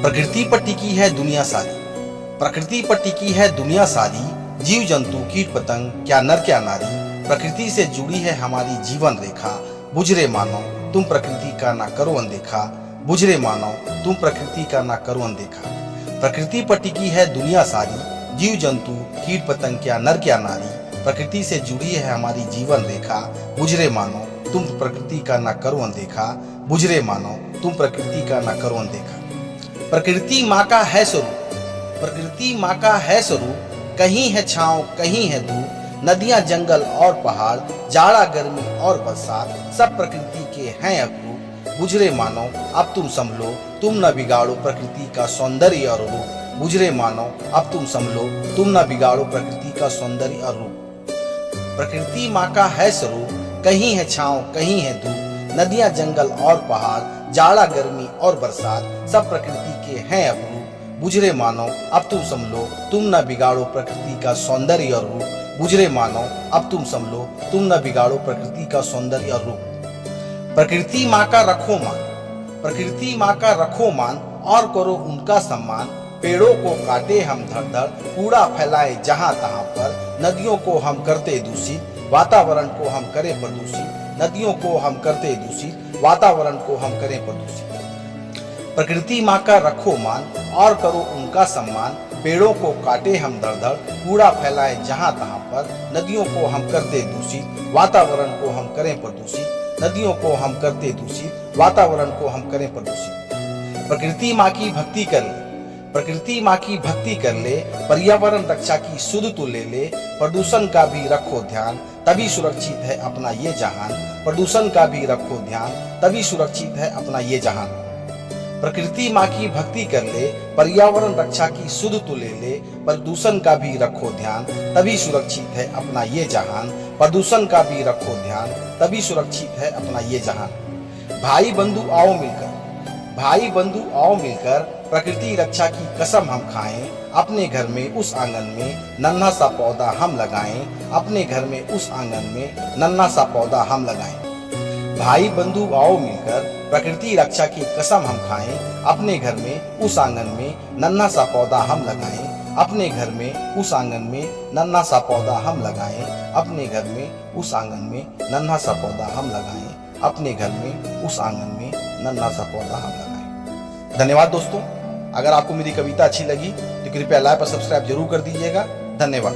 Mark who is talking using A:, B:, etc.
A: प्रकृति पर टिकी है दुनिया सारी, प्रकृति पर टिकी है दुनिया सारी। जीव जंतु कीट पतंग क्या नर क्या नारी, प्रकृति से जुड़ी है हमारी जीवन रेखा। बुझ रे मानव तुम प्रकृति का ना करो अनदेखा, बुझ रे मानव तुम प्रकृति का ना करो अनदेखा। प्रकृति पर टिकी है दुनिया सारी, जीव जंतु कीट पतंग क्या नर क्या नारी, प्रकृति से जुड़ी है हमारी जीवन रेखा। बुझ रे मानव तुम प्रकृति का ना करो अनदेखा, बुझ रे मानव तुम प्रकृति का ना करो अनदेखा। प्रकृति माँ का है स्वरूप, प्रकृति माँ का है स्वरूप। कहीं है छाँव कहीं है धूप, नदियाँ जंगल और पहाड़, जाड़ा गर्मी और बरसात, सब प्रकृति के हैं अपरूप। बुझ रे मानव अब तुम संभलो, तुम न बिगाड़ो प्रकृति का सौंदर्य और रूप। बुझ रे मानव अब तुम संभलो, तुम न बिगाड़ो प्रकृति का सौंदर्य और रूप। प्रकृति माँ का है स्वरूप, कहीं है छाँव कहीं है धूप, नदियाँ जंगल और पहाड़, जाड़ा गर्मी और बरसात, सब प्रकृति के हैं अपरूप। बुझ रे मानव अब तुम संभलो, तुम न बिगाड़ो प्रकृति का सौंदर्य और रूप। बुझ रे मानव अब तुम संभलो, तुम न बिगाड़ो प्रकृति का सौंदर्य और रूप। प्रकृति माँ का रखो मान, प्रकृति माँ का रखो मान, और करो उनका सम्मान। पेड़ों को काटे हम धड़ धड़, कूड़ा फैलाए जहाँ तहाँ पर, नदियों को हम करते दूषित, वातावरण को हम करें प्रदूषित। नदियों को हम करते दूषित, वातावरण को हम करें प्रदूषित। प्रकृति माँ का रखो मान, और करो उनका सम्मान। पेड़ों को काटे हम धड़ धड़, कूड़ा फैलाए जहाँ तहाँ पर, नदियों को हम करते दूषित, वातावरण को हम करें प्रदूषित। नदियों को हम करते दूषित, वातावरण को हम करें प्रदूषित। प्रकृति माँ की भक्ति कर ले, प्रकृति माँ की भक्ति कर ले, पर्यावरण रक्षा की सुध तो ले ले। प्रदूषण का भी रखो ध्यान, तभी सुरक्षित है अपना ये जहान। प्रदूषण का भी रखो ध्यान, तभी सुरक्षित है अपना ये जहान। प्रकृति माँ की भक्ति कर ले, पर्यावरण रक्षा की सुध तो ले ले। प्रदूषण का भी रखो ध्यान, तभी सुरक्षित है अपना ये जहान। प्रदूषण का भी रखो ध्यान, तभी सुरक्षित है अपना ये जहान। भाई बंधु आओ मिलकर, भाई बंधु आओ मिलकर, प्रकृति रक्षा की कसम हम खाएं। अपने घर में उस आंगन में नन्हा सा पौधा हम लगाएं, अपने घर में उस आंगन में नन्हा सा पौधा हम लगाएं। भाई बंधु आओ मिलकर, प्रकृति रक्षा की कसम हम खाएं। अपने घर में उस आंगन में नन्हा सा पौधा हम लगाएं, अपने घर में उस आंगन में नन्हा सा पौधा हम लगाएं। अपने घर में उस आंगन में नन्हा सा पौधा हम लगाएं, अपने घर में उस आंगन में नन्हा सा पौधा हम लगाएं। धन्यवाद दोस्तों। अगर आपको मेरी कविता अच्छी लगी तो कृपया लाइक और सब्सक्राइब जरूर कर दीजिएगा। धन्यवाद।